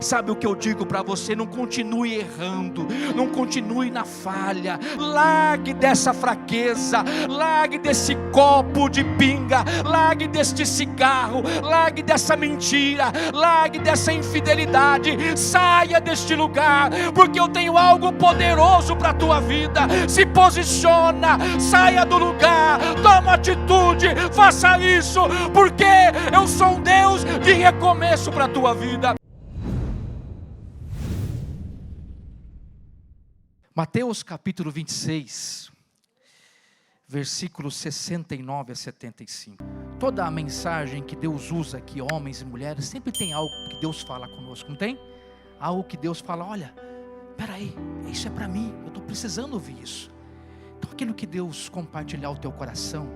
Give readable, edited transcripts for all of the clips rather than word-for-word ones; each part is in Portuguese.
Sabe o que eu digo para você? Não continue errando, não continue na falha, largue dessa fraqueza, largue desse copo de pinga, largue deste cigarro, largue dessa mentira, largue dessa infidelidade, saia deste lugar, porque eu tenho algo poderoso para a tua vida. Se posiciona, saia do lugar, toma atitude, faça isso, porque eu sou um Deus de recomeço para a tua vida. Mateus capítulo 26, versículos 69 a 75. Toda a mensagem que Deus usa aqui, homens e mulheres, sempre tem algo que Deus fala conosco, não tem? Algo que Deus fala, olha, peraí, isso é para mim, eu estou precisando ouvir isso. Então aquilo que Deus compartilhar ao teu coração,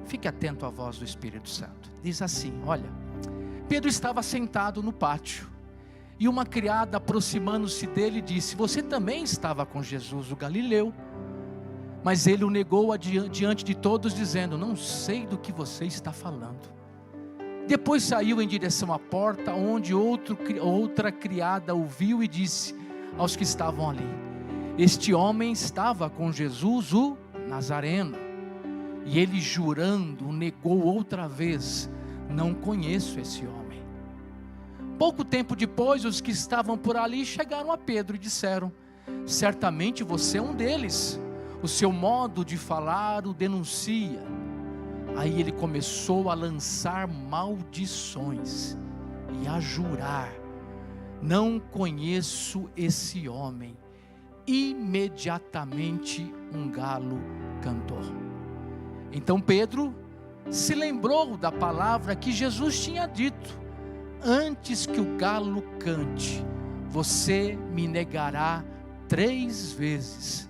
fique atento à voz do Espírito Santo. Diz assim, olha, Pedro estava sentado no pátio, e uma criada, aproximando-se dele, disse, você também estava com Jesus, o Galileu. Mas ele o negou diante de todos, dizendo, não sei do que você está falando. Depois saiu em direção à porta, onde outra criada o viu e disse aos que estavam ali, este homem estava com Jesus, o Nazareno. E ele, jurando, o negou outra vez, não conheço esse homem. Pouco tempo depois, os que estavam por ali chegaram a Pedro e disseram, certamente você é um deles, o seu modo de falar o denuncia. Aí ele começou a lançar maldições e a jurar, não conheço esse homem. Imediatamente um galo cantou. Então Pedro se lembrou da palavra que Jesus tinha dito, antes que o galo cante, você me negará 3 vezes.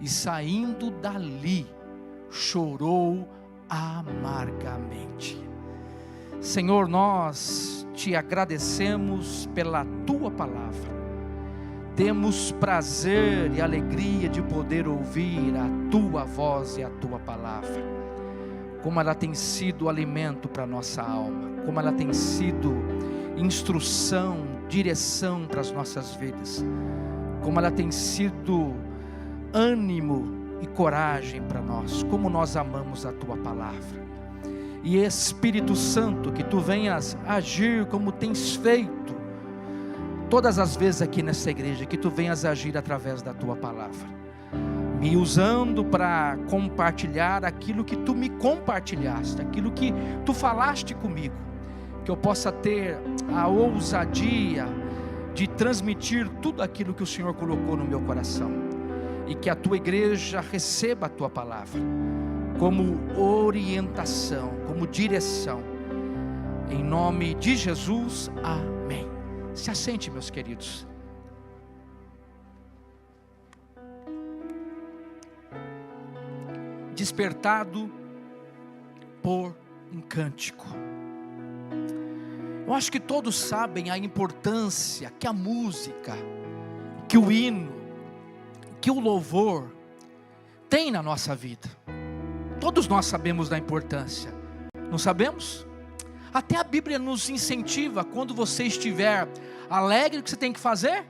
E saindo dali, chorou amargamente. Senhor, nós te agradecemos pela tua palavra. Temos prazer e alegria de poder ouvir a tua voz e a tua palavra. Como ela tem sido alimento para a nossa alma, como ela tem sido instrução, direção para as nossas vidas, como ela tem sido ânimo e coragem para nós, como nós amamos a tua palavra. E Espírito Santo, que tu venhas agir como tens feito todas as vezes aqui nessa igreja, que tu venhas agir através da tua palavra, me usando para compartilhar aquilo que tu me compartilhaste, aquilo que tu falaste comigo, que eu possa ter a ousadia de transmitir tudo aquilo que o Senhor colocou no meu coração, e que a tua igreja receba a tua palavra como orientação, como direção, em nome de Jesus, amém. Se assente, meus queridos. Despertado por um cântico. Eu acho que todos sabem a importância que a música, que o hino, que o louvor tem na nossa vida. Todos nós sabemos da importância, não sabemos? Até a Bíblia nos incentiva, quando você estiver alegre, o que você tem que fazer?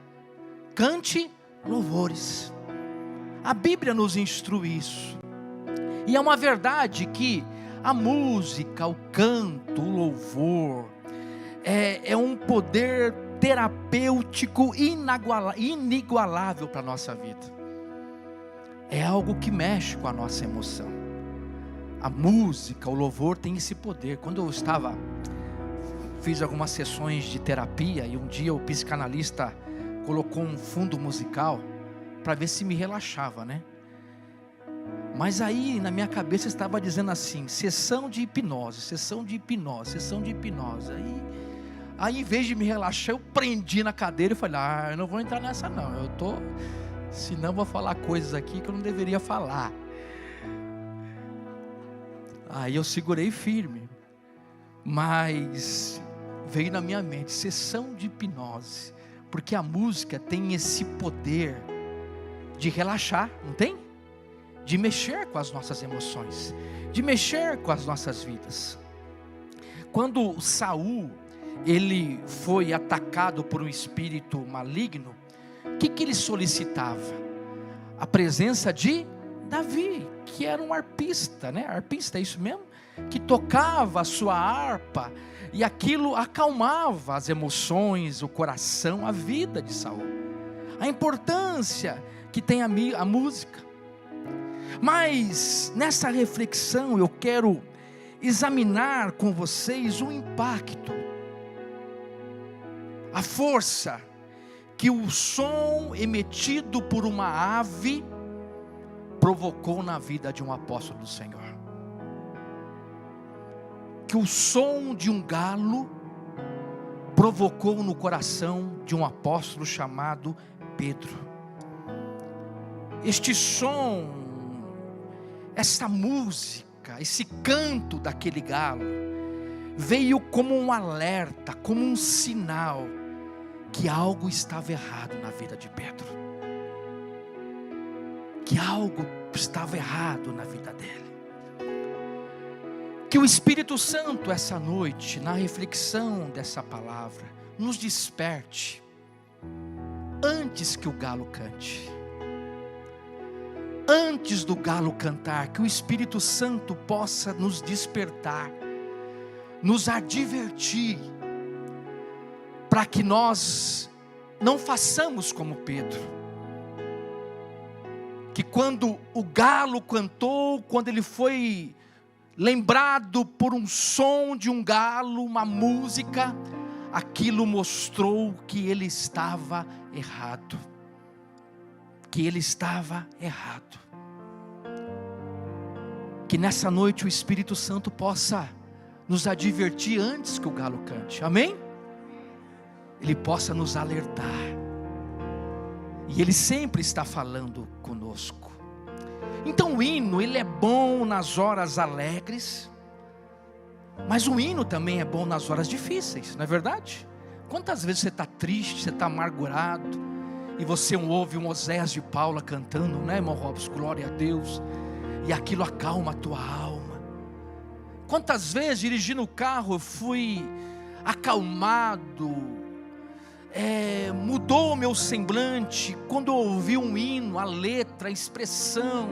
Cante louvores. A Bíblia nos instrui isso. E é uma verdade que a música, o canto, o louvor, é um poder terapêutico inigualável para a nossa vida. É algo que mexe com a nossa emoção. A música, o louvor tem esse poder. Quando eu fiz algumas sessões de terapia, e um dia o psicanalista colocou um fundo musical para ver se me relaxava, né? Mas aí na minha cabeça estava dizendo assim, sessão de hipnose, sessão de hipnose, sessão de hipnose. Aí em vez de me relaxar, eu prendi na cadeira e falei, eu não vou entrar nessa não, senão eu vou falar coisas aqui que eu não deveria falar. Aí eu segurei firme, mas veio na minha mente, sessão de hipnose, porque a música tem esse poder de relaxar, não tem? De mexer com as nossas emoções, de mexer com as nossas vidas. Quando Saul, ele foi atacado por um espírito maligno, o que ele solicitava? A presença de Davi, que era um arpista, né? Arpista, é isso mesmo? Que tocava a sua harpa, e aquilo acalmava as emoções, o coração, a vida de Saul. A importância que tem a música. Mas nessa reflexão eu quero examinar com vocês o impacto, a força que o som emitido por uma ave provocou na vida de um apóstolo do Senhor. Que o som de um galo provocou no coração de um apóstolo chamado Pedro. Este som, essa música, esse canto daquele galo, veio como um alerta, como um sinal, que algo estava errado na vida de Pedro. Que algo estava errado na vida dele. Que o Espírito Santo essa noite, na reflexão dessa palavra, nos desperte, antes que o galo cante. Antes do galo cantar, que o Espírito Santo possa nos despertar, nos advertir, para que nós não façamos como Pedro, que quando o galo cantou, quando ele foi lembrado por um som de um galo, uma música, aquilo mostrou que ele estava errado, que ele estava errado. Que nessa noite o Espírito Santo possa nos advertir antes que o galo cante, amém? Ele possa nos alertar, e Ele sempre está falando conosco. Então o hino, ele é bom nas horas alegres, mas o hino também é bom nas horas difíceis, não é verdade? Quantas vezes você está triste, você está amargurado, e você ouve um Oséias de Paula cantando, né, irmão Robson? Glória a Deus, e aquilo acalma a tua alma. Quantas vezes dirigindo o carro eu fui acalmado, mudou o meu semblante, quando eu ouvi um hino, a letra, a expressão,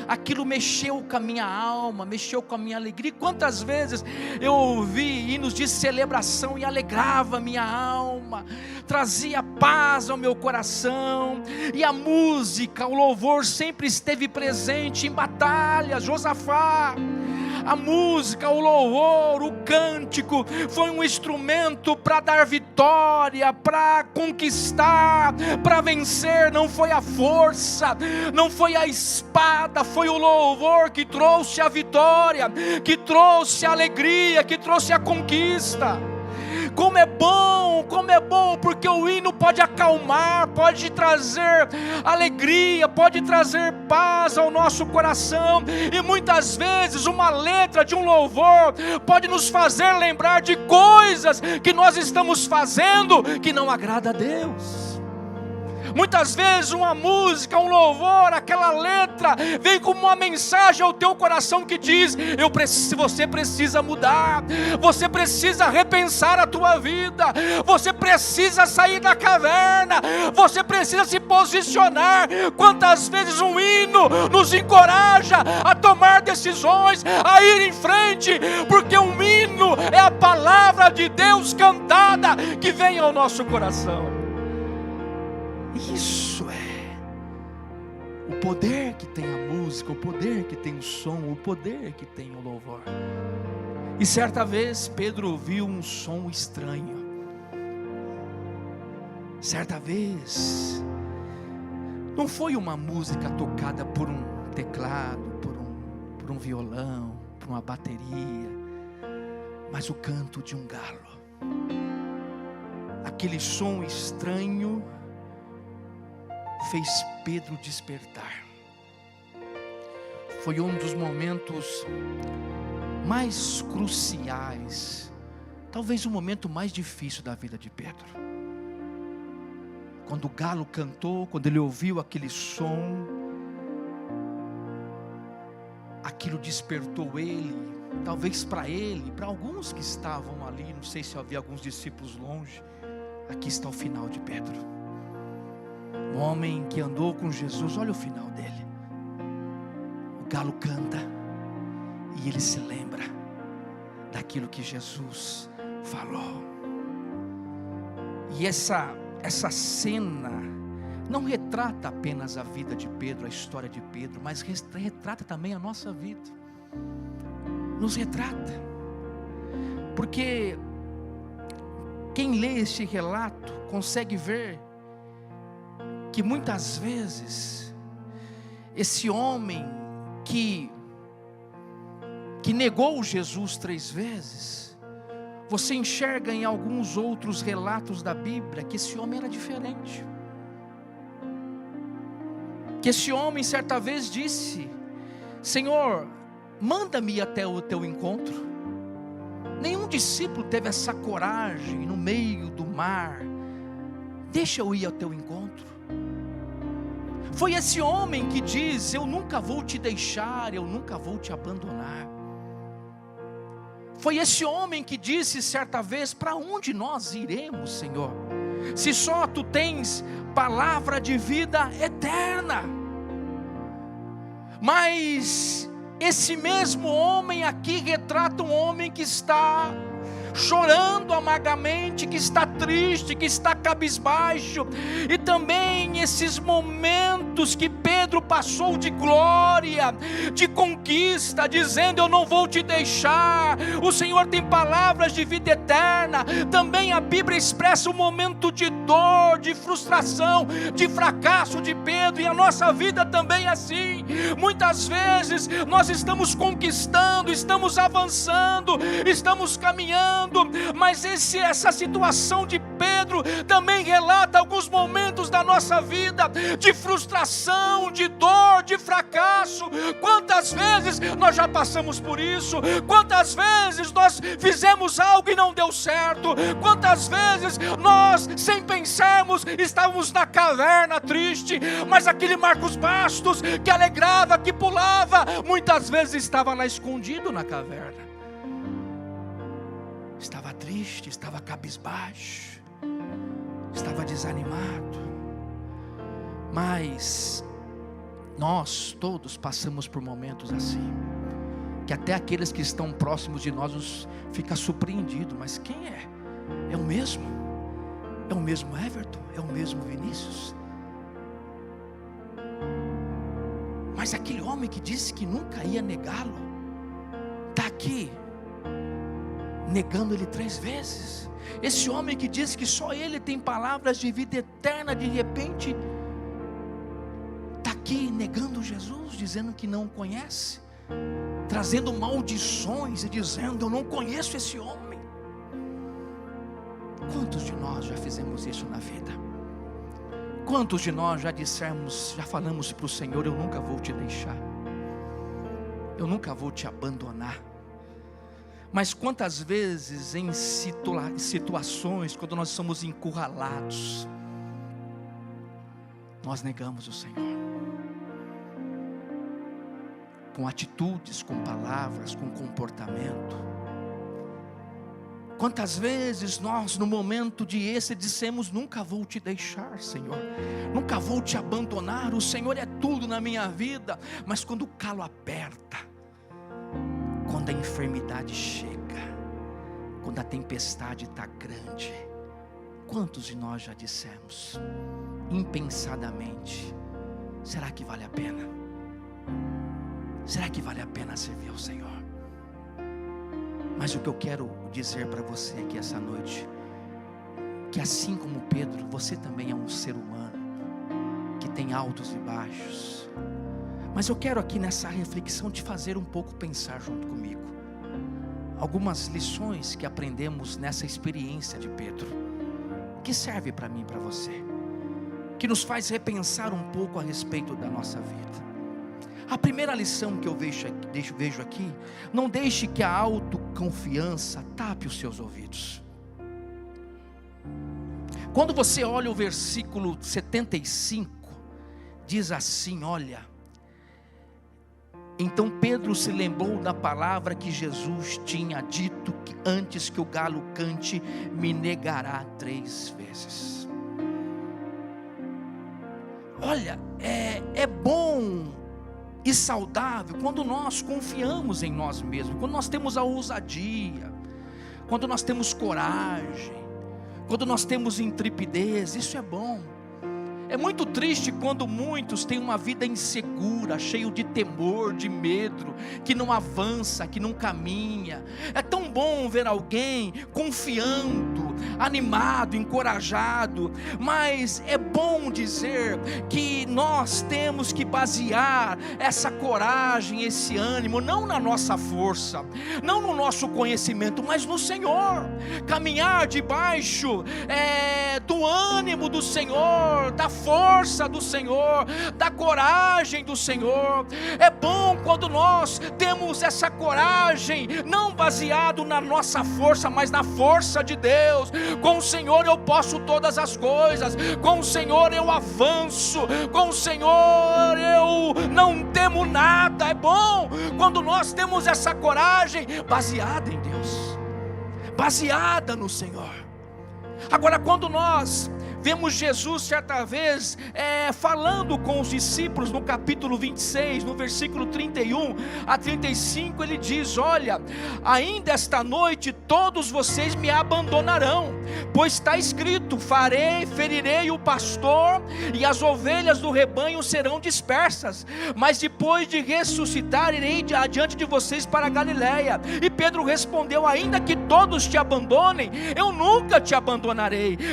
aquilo mexeu com a minha alma, mexeu com a minha alegria. Quantas vezes eu ouvi hinos de celebração e alegrava a minha alma, trazia paz ao meu coração, e a música, o louvor sempre esteve presente em batalhas. Josafá, a música, o louvor, o cântico, foi um instrumento para dar vitória, para conquistar, para vencer. Não foi a força, não foi a espada, foi o louvor que trouxe a vitória, que trouxe a alegria, que trouxe a conquista. Como é bom, porque o hino pode acalmar, pode trazer alegria, pode trazer paz ao nosso coração, e muitas vezes uma letra de um louvor pode nos fazer lembrar de coisas que nós estamos fazendo que não agrada a Deus. Muitas vezes uma música, um louvor, aquela letra vem como uma mensagem ao teu coração que diz: você precisa mudar, você precisa repensar a tua vida, você precisa sair da caverna, você precisa se posicionar. Quantas vezes um hino nos encoraja a tomar decisões, a ir em frente, porque um hino é a palavra de Deus cantada que vem ao nosso coração. Isso é o poder que tem a música, o poder que tem o som, o poder que tem o louvor. E certa vez Pedro ouviu um som estranho. Certa vez não foi uma música tocada por um teclado, por um violão, por uma bateria, mas o canto de um galo. Aquele som estranho fez Pedro despertar. Foi um dos momentos mais cruciais, talvez o momento mais difícil da vida de Pedro. Quando o galo cantou, quando ele ouviu aquele som, aquilo despertou ele, talvez para ele, para alguns que estavam ali, não sei se havia alguns discípulos longe, aqui está o final de Pedro. Um homem que andou com Jesus, olha o final dele. O galo canta e ele se lembra daquilo que Jesus falou. E essa cena não retrata apenas a vida de Pedro, a história de Pedro, mas retrata também a nossa vida. Nos retrata, porque quem lê este relato consegue ver que muitas vezes esse homem que negou Jesus 3 vezes, você enxerga em alguns outros relatos da Bíblia que esse homem era diferente. Que esse homem certa vez disse: Senhor, manda-me ir até o teu encontro. Nenhum discípulo teve essa coragem no meio do mar. Deixa eu ir ao teu encontro. Foi esse homem que diz: eu nunca vou te deixar, eu nunca vou te abandonar. Foi esse homem que disse certa vez: para onde nós iremos, Senhor, se só tu tens palavra de vida eterna? Mas esse mesmo homem aqui retrata um homem que está chorando amargamente, que está triste, que está cabisbaixo. E também esses momentos que Pedro passou de glória, de conquista, dizendo: eu não vou te deixar, o Senhor tem palavras de vida eterna. Também a Bíblia expressa um momento de dor, de frustração, de fracasso de Pedro. E a nossa vida também é assim. Muitas vezes nós estamos conquistando, estamos avançando, estamos caminhando, mas essa situação de Pedro também relata alguns momentos da nossa vida de frustração, de dor, de fracasso. Quantas vezes nós já passamos por isso? Quantas vezes nós fizemos algo e não deu certo? Quantas vezes nós, sem pensarmos, estávamos na caverna triste, mas aquele Marcos Bastos que alegrava, que pulava, muitas vezes estava lá escondido na caverna. Estava triste, estava cabisbaixo, estava desanimado. Mas nós todos passamos por momentos assim, que até aqueles que estão próximos de nós ficam surpreendidos. Mas quem é? É o mesmo? É o mesmo Everton? É o mesmo Vinícius? Mas aquele homem que disse que nunca ia negá-lo, está aqui negando ele 3 vezes. Esse homem que diz que só ele tem palavras de vida eterna, de repente está aqui negando Jesus, dizendo que não conhece, trazendo maldições e dizendo: eu não conheço esse homem. Quantos de nós já fizemos isso na vida? Quantos de nós já dissemos, já falamos para o Senhor: eu nunca vou te deixar, eu nunca vou te abandonar? Mas quantas vezes em situações, quando nós somos encurralados, nós negamos o Senhor, com atitudes, com palavras, com comportamento. Quantas vezes nós, no momento dissemos: nunca vou te deixar, Senhor, nunca vou te abandonar, o Senhor é tudo na minha vida. Mas quando o calo aperta, quando a enfermidade chega, quando a tempestade está grande, quantos de nós já dissemos, impensadamente: será que vale a pena? Será que vale a pena servir ao Senhor? Mas o que eu quero dizer para você aqui essa noite, que assim como Pedro, você também é um ser humano, que tem altos e baixos. Mas eu quero aqui nessa reflexão te fazer um pouco pensar junto comigo. Algumas lições que aprendemos nessa experiência de Pedro, que serve para mim e para você, que nos faz repensar um pouco a respeito da nossa vida. A primeira lição que eu vejo aqui: não deixe que a autoconfiança tape os seus ouvidos. Quando você olha o versículo 75, diz assim: olha, Então Pedro se lembrou da palavra que Jesus tinha dito, que antes que o galo cante, me negará 3 vezes. Olha, é bom e saudável quando nós confiamos em nós mesmos, quando nós temos a ousadia, quando nós temos coragem, quando nós temos intrepidez. Isso é bom. É muito triste quando muitos têm uma vida insegura, cheio de temor, de medo, que não avança, que não caminha. É tão bom ver alguém confiando, animado, encorajado, mas é bom dizer que nós temos que basear essa coragem, esse ânimo, não na nossa força, não no nosso conhecimento, mas no Senhor. Caminhar debaixo do ânimo do Senhor, da força do Senhor, da coragem do Senhor. É bom quando nós temos essa coragem, não baseado na nossa força, mas na força de Deus. Com o Senhor eu posso todas as coisas, com o Senhor eu avanço, com o Senhor eu não temo nada. É bom quando nós temos essa coragem baseada em Deus, baseada no Senhor. Agora, quando nós vemos Jesus certa vez falando com os discípulos no capítulo 26, no versículo 31 a 35, ele diz: olha, ainda esta noite todos vocês me abandonarão, pois está escrito, ferirei o pastor e as ovelhas do rebanho serão dispersas, mas depois de ressuscitar irei adiante de vocês para a Galileia. E Pedro respondeu: ainda que todos te abandonem, eu nunca te abandonarei.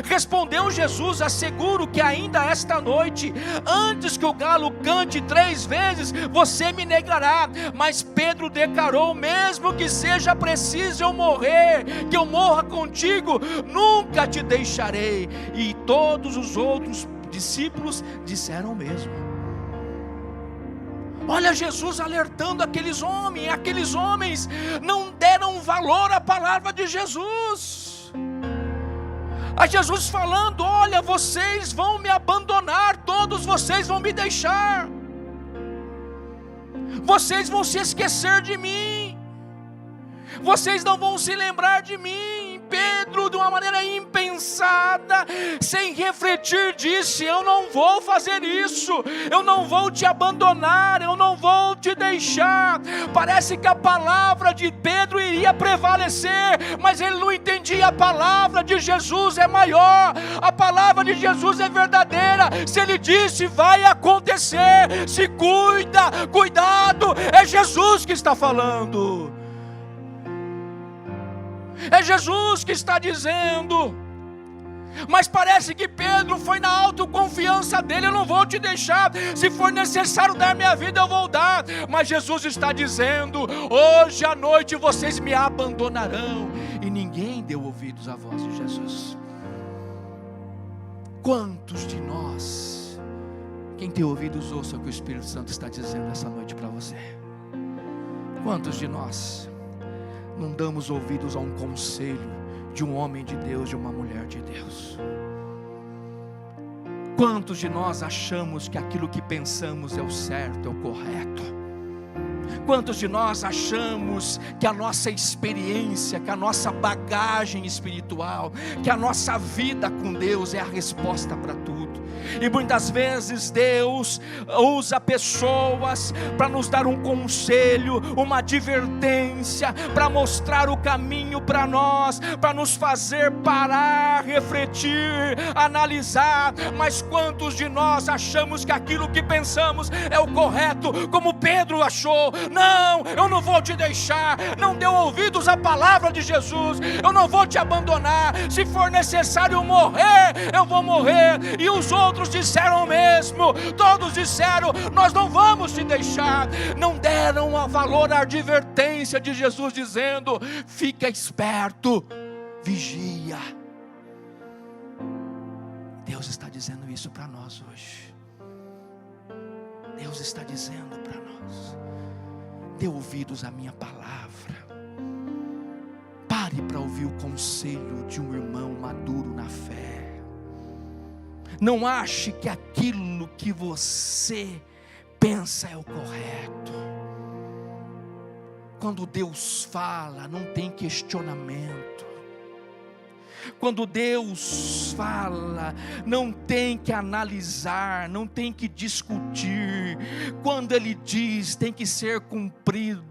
Respondeu Jesus: asseguro que ainda esta noite, antes que o galo cante 3 vezes, você me negará. Mas Pedro declarou: mesmo que seja preciso eu morrer, que eu morra contigo, nunca te deixarei. E todos os outros discípulos disseram o mesmo. Olha Jesus alertando aqueles homens não deram valor à palavra de Jesus. A Jesus falando: olha, vocês vão me abandonar, todos vocês vão me deixar, vocês vão se esquecer de mim, vocês não vão se lembrar de mim. Pedro, de uma maneira impensada, sem refletir, disse: eu não vou fazer isso, eu não vou te abandonar, eu não vou te deixar. Parece que a palavra de Pedro iria prevalecer, mas ele não entendia. A palavra de Jesus é maior, a palavra de Jesus é verdadeira. Se ele disse, vai acontecer. Se cuidado, é Jesus que está falando, é Jesus que está dizendo. Mas parece que Pedro foi na autoconfiança dele: eu não vou te deixar, se for necessário dar minha vida eu vou dar. Mas Jesus está dizendo: hoje à noite vocês me abandonarão. E ninguém deu ouvidos à voz de Jesus. Quantos de nós, quem tem ouvidos ouça o que o Espírito Santo está dizendo essa noite para você. Quantos de nós não damos ouvidos a um conselho de um homem de Deus, de uma mulher de Deus? Quantos de nós achamos que aquilo que pensamos é o certo, é o correto? Quantos de nós achamos que a nossa experiência, que a nossa bagagem espiritual, que a nossa vida com Deus é a resposta para tudo? E muitas vezes Deus usa pessoas para nos dar um conselho, uma advertência, para mostrar o caminho para nós, para nos fazer parar, refletir, analisar. Mas quantos de nós achamos que aquilo que pensamos é o correto, como Pedro achou? Não, eu não vou te deixar. Não deu ouvidos à palavra de Jesus: eu não vou te abandonar, se for necessário morrer, eu vou morrer. E os outros disseram o mesmo, todos disseram: nós não vamos te deixar. Não deram valor à advertência de Jesus, dizendo: fica esperto, vigia. Deus está dizendo isso para nós hoje. Deus está dizendo para nós: dê ouvidos à minha palavra. Pare para ouvir o conselho de um irmão maduro na fé. Não ache que aquilo que você pensa é o correto. Quando Deus fala, não tem questionamento. Quando Deus fala, não tem que analisar, não tem que discutir. Quando Ele diz, tem que ser cumprido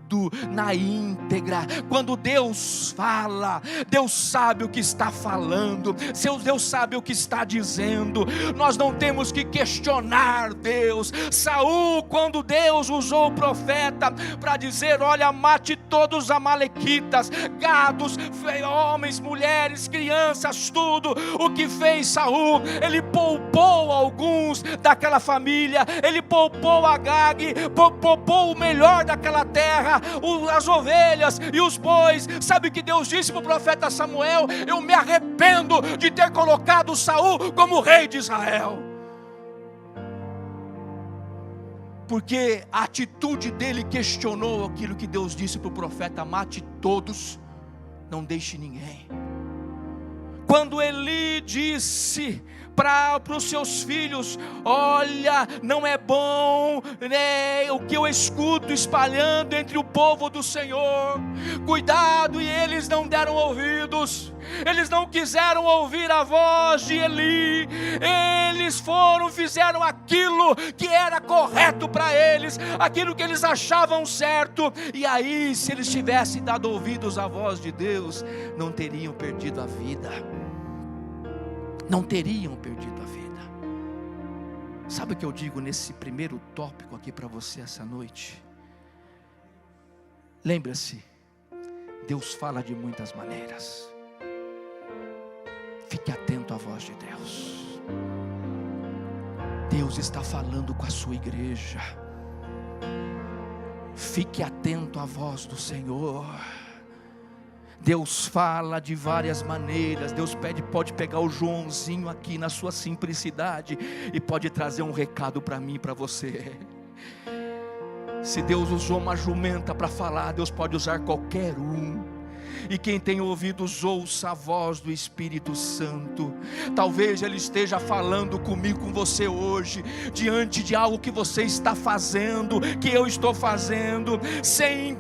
na íntegra. Quando Deus fala, Deus sabe o que está falando, Deus sabe o que está dizendo. Nós não temos que questionar Deus. Saul, quando Deus usou o profeta para dizer: olha, mate todos os amalequitas, gados, homens, mulheres, crianças, tudo. O que fez Saul? Ele poupou alguns daquela família, ele poupou Agag, poupou o melhor daquela terra, as ovelhas e os bois. Sabe o que Deus disse para o profeta Samuel? Eu me arrependo de ter colocado Saul como rei de Israel, porque a atitude dele questionou aquilo que Deus disse para o profeta: mate todos, não deixe ninguém. Quando Eli disse para os seus filhos: olha, não é bom, né, o que eu escuto espalhando entre o povo do Senhor, cuidado. E eles não deram ouvidos, eles não quiseram ouvir a voz de Eli. Eles fizeram aquilo que era correto para eles, aquilo que eles achavam certo. E aí, se eles tivessem dado ouvidos à voz de Deus, não teriam perdido a vida. Não teriam perdido a vida. Sabe o que eu digo nesse primeiro tópico aqui para você essa noite? Lembre-se, Deus fala de muitas maneiras. Fique atento à voz de Deus. Deus está falando com a sua igreja. Fique atento à voz do Senhor. Deus fala de várias maneiras. Deus pode pegar o Joãozinho aqui na sua simplicidade e pode trazer um recado para mim e para você. Se Deus usou uma jumenta para falar, Deus pode usar qualquer um. E quem tem ouvidos, ouça a voz do Espírito Santo. Talvez Ele esteja falando comigo, com você hoje, diante de algo que você está fazendo, que eu estou fazendo, sem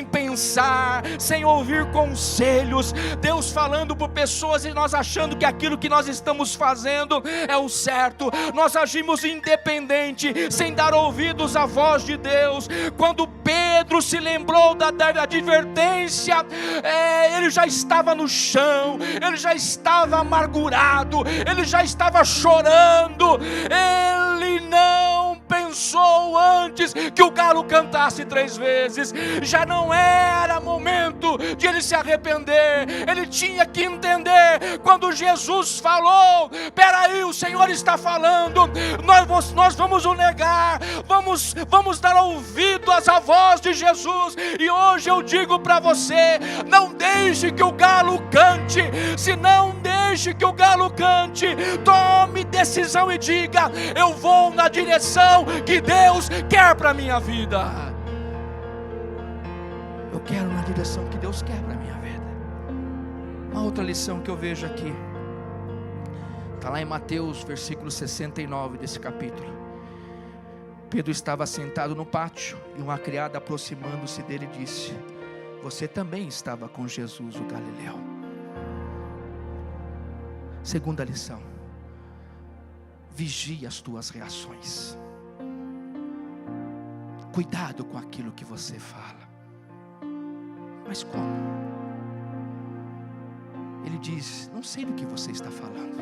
pensar, sem ouvir conselhos. Deus falando por pessoas e nós achando que aquilo que nós estamos fazendo é o certo. Nós agimos independente, sem dar ouvidos à voz de Deus. Quando Pedro se lembrou da advertência, ele já estava no chão, ele já estava amargurado, ele já estava chorando. Ele não pensou antes que o galo cantasse 3 vezes. Já não era momento de ele se arrepender. Ele tinha que entender, quando Jesus falou: peraí, o Senhor está falando, nós vamos o negar, vamos dar ouvido à voz de Jesus. E hoje eu digo para você: não deixe que o galo cante. Se não deixe que o galo cante, tome decisão e diga: eu vou na direção que Deus quer para a minha vida. Eu quero na direção que Deus quer para a minha vida. Uma outra lição que eu vejo aqui está lá em Mateus, versículo 69 desse capítulo. Pedro estava sentado no pátio e uma criada, aproximando-se dele, disse: você também estava com Jesus, o Galileu. Segunda lição: vigie as tuas reações. Cuidado com aquilo que você fala. Mas como? Ele diz: não sei do que você está falando.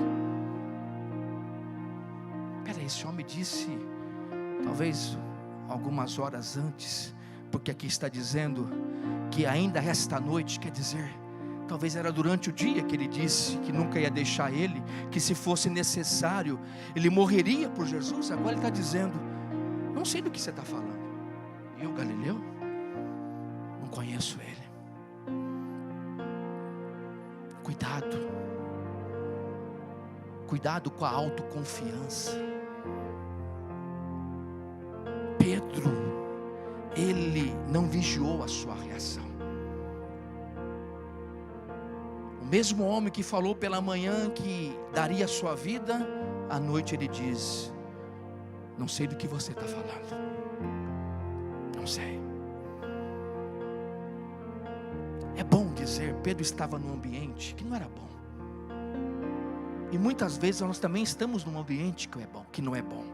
Peraí, esse homem disse, talvez algumas horas antes, porque aqui está dizendo que ainda esta noite, quer dizer, talvez era durante o dia que ele disse que nunca ia deixar ele, que se fosse necessário ele morreria por Jesus. Agora ele está dizendo: não sei do que você está falando. Eu, Galileu, não conheço ele. Cuidado com a autoconfiança. Pedro, ele não vigiou a sua reação. O mesmo homem que falou pela manhã que daria a sua vida, à noite ele diz: não sei do que você está falando. Não sei. É bom dizer, Pedro estava num ambiente que não era bom. E muitas vezes nós também estamos num ambiente que não é bom.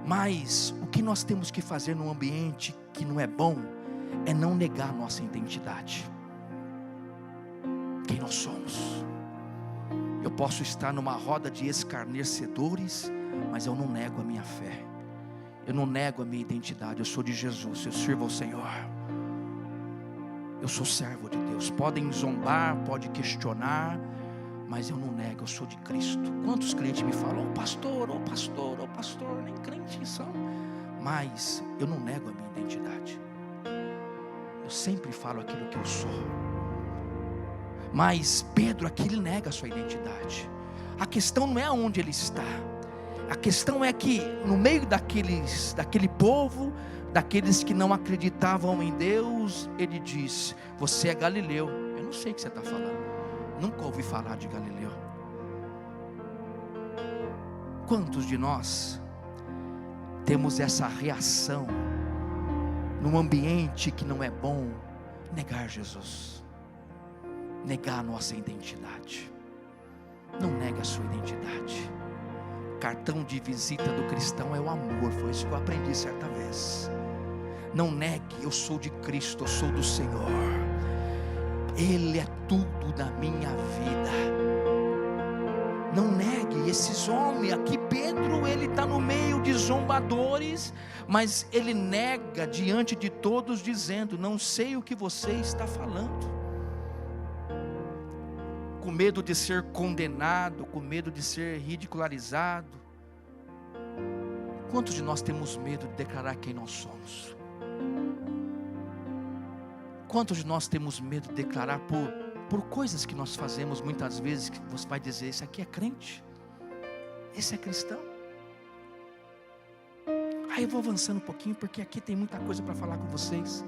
Mas o que nós temos que fazer num ambiente que não é bom é não negar nossa identidade, quem nós somos. Eu posso estar numa roda de escarnecedores, mas eu não nego a minha fé, eu não nego a minha identidade. Eu sou de Jesus, eu sirvo ao Senhor, eu sou servo de Deus. Podem zombar, podem questionar, mas eu não nego, eu sou de Cristo. Quantos crentes me falam, pastor, nem crentes são, mas eu não nego a minha identidade. Eu sempre falo aquilo que eu sou. Mas Pedro aqui, ele nega a sua identidade. A questão não é onde ele está. A questão é que no meio daquele povo, daqueles que não acreditavam em Deus, ele diz, você é galileu. Eu não sei o que você está falando, nunca ouvi falar de Galileu. Quantos de nós temos essa reação num ambiente que não é bom? Negar Jesus, negar a nossa identidade. Não nega a sua identidade. Cartão de visita do cristão é o amor. Foi isso que eu aprendi certa vez. Não negue, eu sou de Cristo, eu sou do Senhor, Ele é tudo na minha vida. Não negue esses homens aqui. Pedro, ele está no meio de zombadores, mas ele nega diante de todos, dizendo, não sei o que você está falando. Com medo de ser condenado, com medo de ser ridicularizado. Quantos de nós temos medo de declarar quem nós somos? Quantos de nós temos medo de declarar por coisas que nós fazemos muitas vezes, que você vai dizer, esse aqui é crente, esse é cristão? Aí eu vou avançando um pouquinho, porque aqui tem muita coisa para falar com vocês.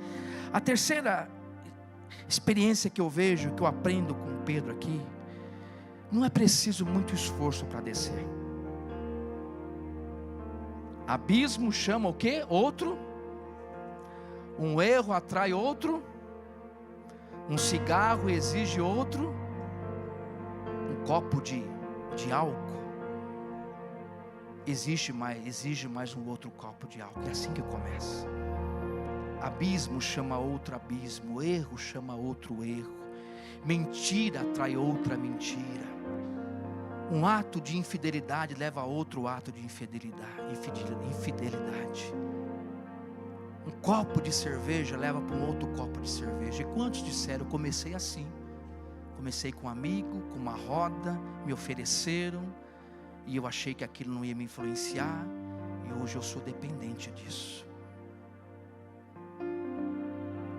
A terceira experiência que eu vejo, que eu aprendo com Pedro aqui, não é preciso muito esforço para descer. Abismo chama o quê? Outro. Um erro atrai outro. Um cigarro exige outro. Um copo de álcool exige mais um outro copo de álcool. É assim que começa. Abismo chama outro abismo, erro chama outro erro, mentira atrai outra mentira. Um ato de infidelidade leva a outro ato de infidelidade. Um copo de cerveja leva para um outro copo de cerveja. E quantos disseram, eu comecei assim, comecei com um amigo, com uma roda, me ofereceram, e eu achei que aquilo não ia me influenciar, e hoje eu sou dependente disso.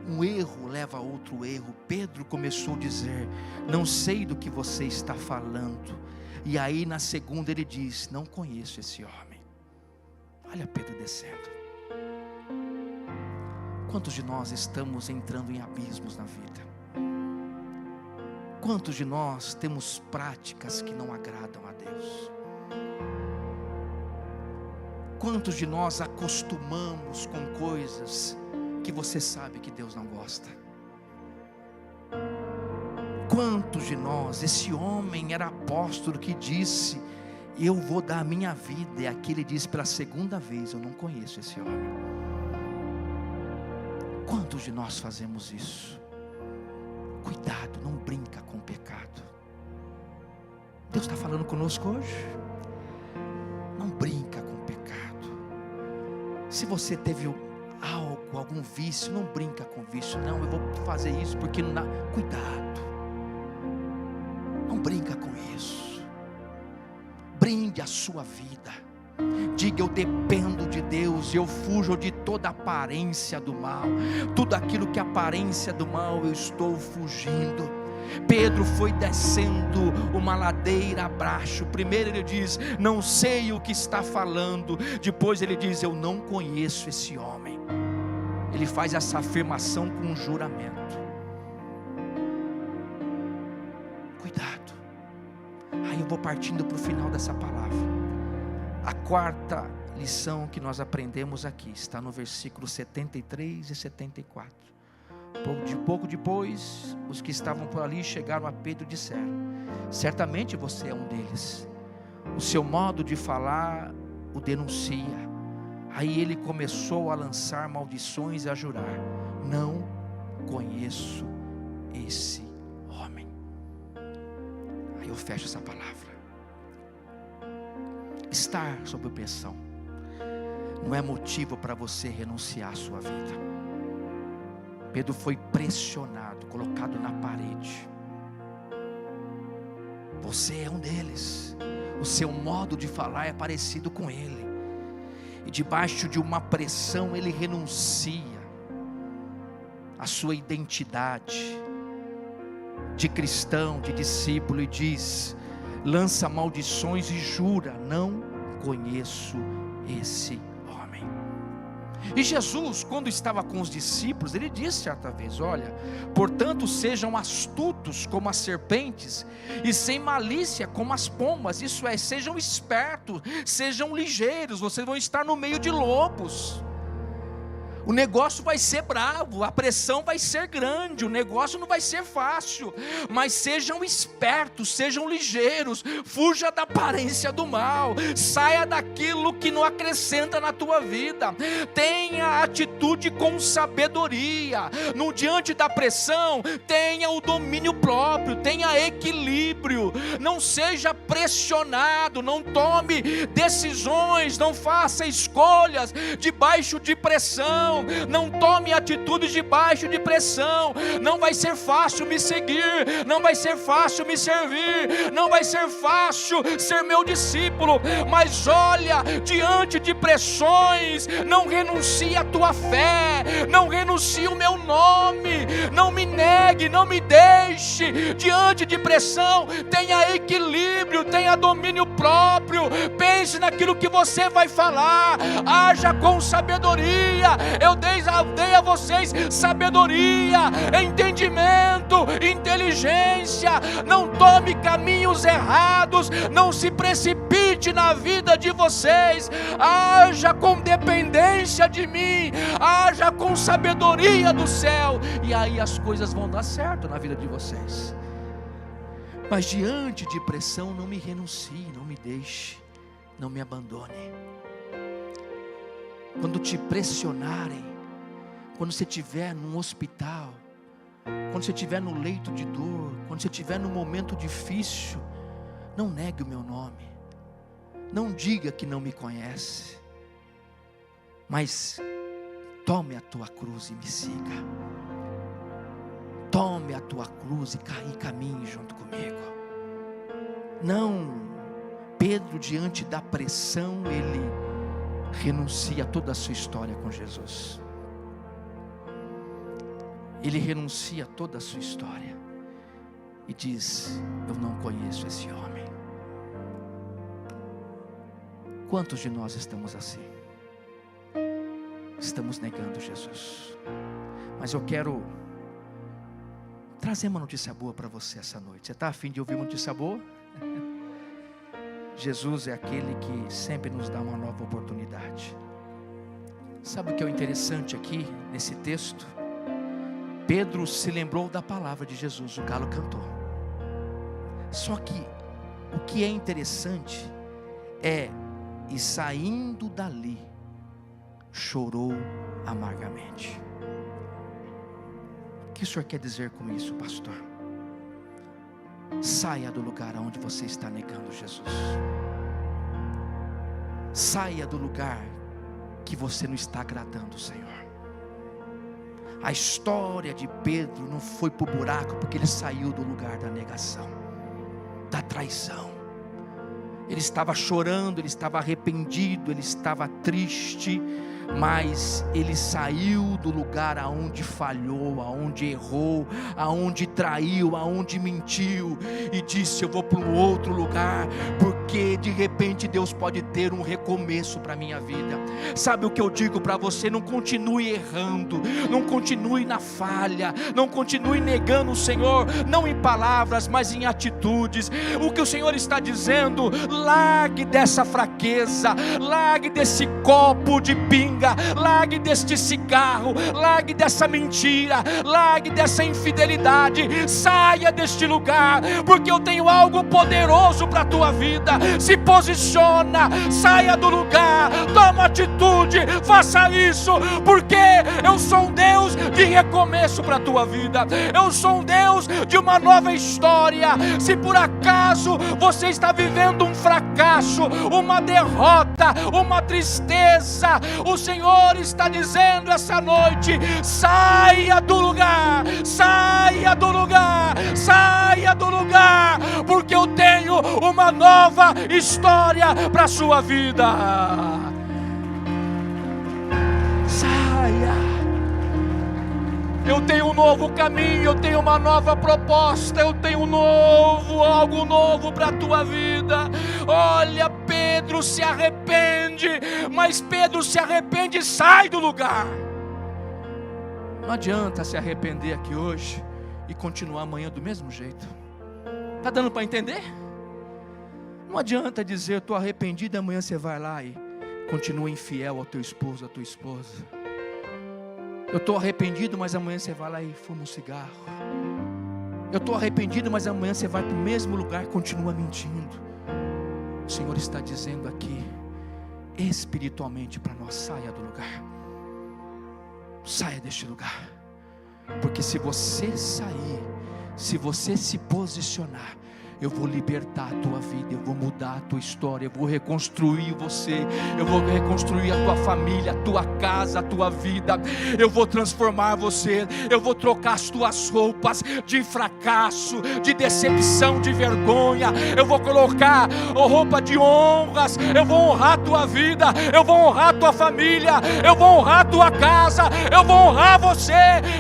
Um erro leva a outro erro. Pedro começou a dizer, não sei do que você está falando. E aí na segunda ele diz, não conheço esse homem. Olha Pedro descendo. Quantos de nós estamos entrando em abismos na vida? Quantos de nós temos práticas que não agradam a Deus? Quantos de nós acostumamos com coisas que você sabe que Deus não gosta? Quantos de nós, esse homem era apóstolo que disse, eu vou dar a minha vida, e aqui ele diz pela segunda vez, eu não conheço esse homem. Quantos de nós fazemos isso? Cuidado, não brinca com o pecado. Deus está falando conosco hoje. Não brinca com o pecado. Se você teve algum vício, não brinca com vício. Não, eu vou fazer isso porque não dá. Cuidado, não brinca com isso. Brinde a sua vida. Diga, eu dependo de Deus, eu fujo de toda aparência do mal. Tudo aquilo que é aparência do mal, eu estou fugindo. Pedro foi descendo uma ladeira abaixo. Primeiro ele diz, não sei o que está falando. Depois ele diz, eu não conheço esse homem. Ele faz essa afirmação com um juramento. Cuidado. Aí eu vou partindo para o final dessa palavra. A quarta lição que nós aprendemos aqui está no versículo 73 e 74. Pouco depois, os que estavam por ali chegaram a Pedro e disseram: certamente você é um deles, o seu modo de falar o denuncia. Aí ele começou a lançar maldições e a jurar: não conheço esse homem. Aí eu fecho essa palavra. Estar sob pressão não é motivo para você renunciar à sua vida. Pedro foi pressionado, colocado na parede. Você é um deles. O seu modo de falar é parecido com ele. E debaixo de uma pressão ele renuncia à sua identidade de cristão, de discípulo, e diz, lança maldições e jura: não conheço esse homem. E Jesus, quando estava com os discípulos, ele disse certa vez: olha, portanto sejam astutos como as serpentes e sem malícia como as pombas. Isso é, sejam espertos, sejam ligeiros, vocês vão estar no meio de lobos. O negócio vai ser bravo, a pressão vai ser grande, o negócio não vai ser fácil, mas sejam espertos, sejam ligeiros, fuja da aparência do mal, saia daquilo que não acrescenta na tua vida, tenha atitude com sabedoria, no diante da pressão, tenha o domínio próprio, tenha equilíbrio, não seja pressionado, não tome decisões, não faça escolhas debaixo de pressão, não tome atitudes debaixo de pressão. Não vai ser fácil me seguir, não vai ser fácil me servir, não vai ser fácil ser meu discípulo, mas olha, diante de pressões, não renuncie a tua fé, não renuncie o meu nome, não me negue, não me deixe. Diante de pressão, tenha equilíbrio, tenha domínio próprio, pense naquilo que você vai falar, haja com sabedoria. Eu dei a vocês sabedoria, entendimento, inteligência. Não tome caminhos errados, não se precipite na vida de vocês, haja com dependência de mim, haja com sabedoria do céu, e aí as coisas vão dar certo na vida de vocês. Mas diante de pressão, não me renuncie, não me deixe, não me abandone. Quando te pressionarem, quando você estiver num hospital, quando você estiver no leito de dor, quando você estiver num momento difícil, não negue o meu nome, não diga que não me conhece, mas tome a tua cruz e me siga. Tome a tua cruz e caminhe junto comigo. Não, Pedro, diante da pressão, ele renuncia a toda a sua história com Jesus. Ele renuncia a toda a sua história e diz: eu não conheço esse homem. Quantos de nós estamos assim? Estamos negando Jesus. Mas eu quero trazer uma notícia boa para você essa noite. Você está a fim de ouvir uma notícia boa? Jesus é aquele que sempre nos dá uma nova oportunidade. Sabe o que é o interessante aqui nesse texto? Pedro se lembrou da palavra de Jesus, o galo cantou. Só que o que é interessante é, e saindo dali, chorou amargamente. O que o senhor quer dizer com isso, pastor? Saia do lugar onde você está negando Jesus. Saia do lugar que você não está agradando o Senhor. A história de Pedro não foi para o buraco porque ele saiu do lugar da negação, da traição. Ele estava chorando, ele estava arrependido, ele estava triste, mas ele saiu do lugar aonde falhou, aonde errou, aonde traiu, aonde mentiu, e disse: eu vou para um outro lugar, porque porque de repente Deus pode ter um recomeço para a minha vida. Sabe o que eu digo para você? Não continue errando, não continue na falha, não continue negando o Senhor, não em palavras, mas em atitudes. O que o Senhor está dizendo: largue dessa fraqueza, largue desse copo de pinga, largue deste cigarro, largue dessa mentira, largue dessa infidelidade, saia deste lugar, porque eu tenho algo poderoso para a tua vida. Se posiciona, saia do lugar, toma atitude, faça isso, porque eu sou um Deus de recomeço para a tua vida, eu sou um Deus de uma nova história. Se por acaso você está vivendo um fracasso, uma derrota, uma tristeza, o Senhor está dizendo essa noite: saia do lugar, saia do lugar, saia do lugar, porque eu tenho uma nova história para a sua vida. Saia. Eu tenho um novo caminho, eu tenho uma nova proposta, eu tenho algo novo para a tua vida. Olha, Pedro se arrepende, mas Pedro se arrepende e sai do lugar. Não adianta se arrepender aqui hoje e continuar amanhã do mesmo jeito. Está dando para entender? Não adianta dizer: estou arrependido, e amanhã você vai lá e continua infiel ao teu esposo, à tua esposa. Eu estou arrependido, mas amanhã você vai lá e fuma um cigarro. Eu estou arrependido, mas amanhã você vai para o mesmo lugar e continua mentindo. O Senhor está dizendo aqui, espiritualmente para nós: saia do lugar, saia deste lugar, porque se você sair, se você se posicionar, eu vou libertar a tua vida, eu vou mudar a tua história, eu vou reconstruir você, eu vou reconstruir a tua família, a tua casa, a tua vida, eu vou transformar você, eu vou trocar as tuas roupas de fracasso, de decepção, de vergonha, eu vou colocar roupa de honras, eu vou honrar a tua vida, eu vou honrar a tua família, eu vou honrar a tua casa, eu vou honrar você,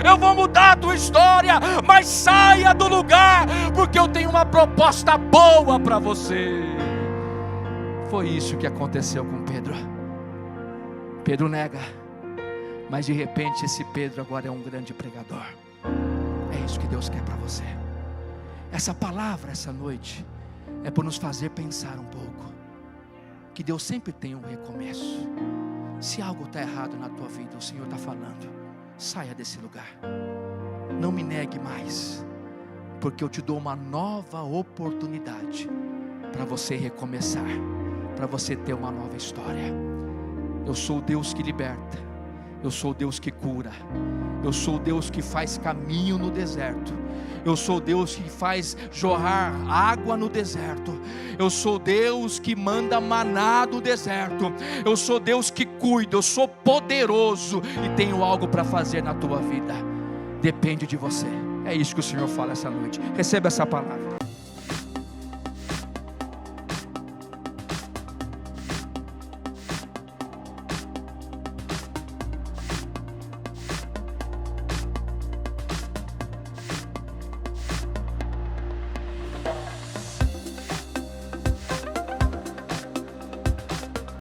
eu vou mudar a tua história. Mas saia do lugar, porque eu tenho uma proposta boa para você. Foi isso que aconteceu com Pedro. Pedro nega, mas de repente esse Pedro agora é um grande pregador. É isso que Deus quer para você. Essa palavra essa noite é para nos fazer pensar um pouco, que Deus sempre tem um recomeço. Se algo está errado na tua vida, o Senhor está falando: saia desse lugar, não me negue mais, porque eu te dou uma nova oportunidade para você recomeçar, para você ter uma nova história. Eu sou o Deus que liberta, eu sou o Deus que cura, eu sou o Deus que faz caminho no deserto, eu sou o Deus que faz jorrar água no deserto, eu sou Deus que manda maná no deserto, eu sou Deus que cuida, eu sou poderoso e tenho algo para fazer na tua vida. Depende de você. É isso que o Senhor fala essa noite. Receba essa palavra.